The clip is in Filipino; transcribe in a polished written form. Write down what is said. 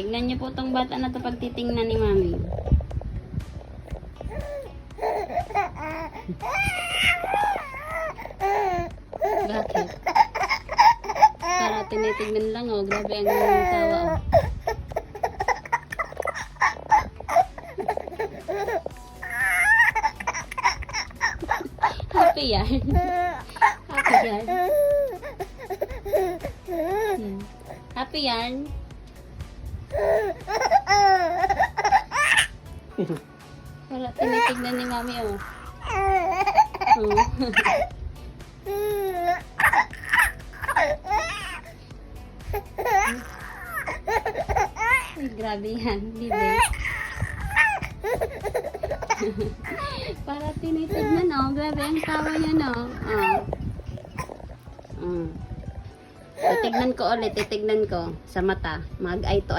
Tignan niyo po tong bata na to pag titingnan ni Mami. Bakit? Para tinitignan lang oh. Grabe ang tawa oh. Happy yan. Happy yan. Happy yan. Para tinitignan ni Mami oh. Ay, grabe yan, bibi. Para tinitignan oh. Grabe ang tawa niya no. Titignan ko ulit, titignan ko sa mata. Mag-eye to eye.